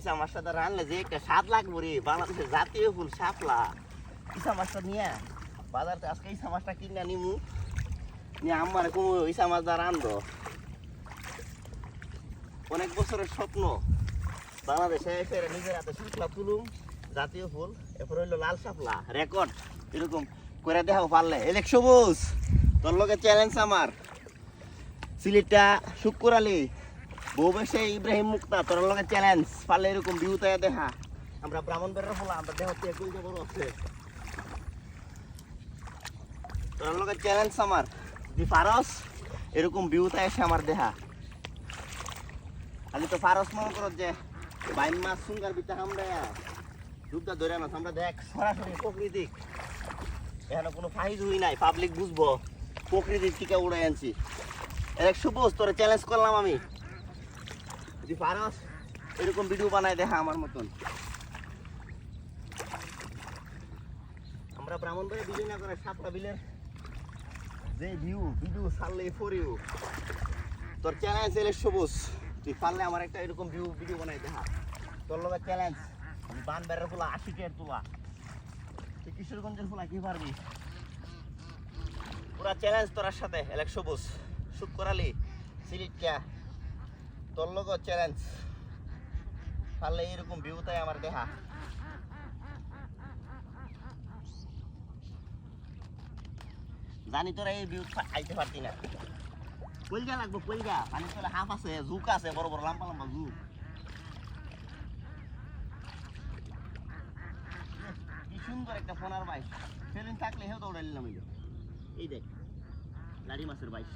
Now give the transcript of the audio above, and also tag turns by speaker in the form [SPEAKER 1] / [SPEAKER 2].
[SPEAKER 1] ইসা মাছটা তো রানলে যে একটা স্বাদ লাগবো রে, বাংলাদেশের জাতীয় ফুল শাপলা। ইসা মাছটা নিয়ে বাজারতে আজকে ইসা মাছটা কিনে নিমু, নিয়ে আমার ইসা মাছ দা রান্ধো। অনেক বছরের স্বপ্ন বাংলাদেশে এসে নিজের হাতে শাপলা তুলুম, জাতীয় ফুল। এরপর হইলো লাল শাপলা, রেকর্ড এরকম করে দেখাও পারলে। এলেক সবুজ, তোর লগে চ্যালেঞ্জ আমার। সিলেটটা শুক্কুর আলী, বউবেশে ইব্রাহিম মুক্তা, তোর লগে চ্যালেঞ্জ। পারলে এরকম ভিউতে দেখা। আমরা ব্রাহ্মণবাড়ির ফলা, আমরা দেহ তেকুল যে বড় আছে। তোর লগে চ্যালেঞ্জ আমার, যদি পারস এরকম ভিউতে এসে আমার দেখা। খালি তো পারস মনে করো যে বাইন মাছ সুঙ্গার বিটা আমরা দুধটা ধরে মাছ আমরা দেখ সরাসরি প্রকৃতিক। এখানে কোনো ফাইজ হই নাই, পাবলিক বুঝবো প্রকৃতির টিকা উড়াই আনছি। এক সবুজ, তোরে চ্যালেঞ্জ করলাম আমি, যদি পারস এরকম ভিডিও বানায় দেখা আমার মতন। আমরা ব্রাহ্মণবাড়ি বিজয় না করে সাতটা বিলের যে ভিডিও ছাড়লে ফর ইউ। তোর চ্যালেঞ্জ এলে সবুজ, তুই পারলে আমার একটা এরকম ভিডিও বানাই দেখা। তোর লগে চ্যালেঞ্জ, আমি বানবেড়ের ফুলা 80 টাকার তোলা, তুই কিশোরগঞ্জের ফুলা কি পারবি? পুরা চ্যালেঞ্জ তোর সাথে। এলেক সবুজ, শুক্কুর আলী, সিলেটটা, তোর লগে চ্যালেঞ্জ। পারলে এরকম ভিউটাই আমার দেখা। জানি তোরা এই ভিউ আইতে পারতি না। কইলগা লাগবো, কইলগা পানি তোলা হাফ আছে, ঝুক আছে, বড় বড় লম্বা লম্বা ঝুক। কি সুন্দর একটা ফোনার বাইক, সেদিন থাকলে হেও দৌড়াইলাম। এই দেখ লাড়ি মাছের বাইক।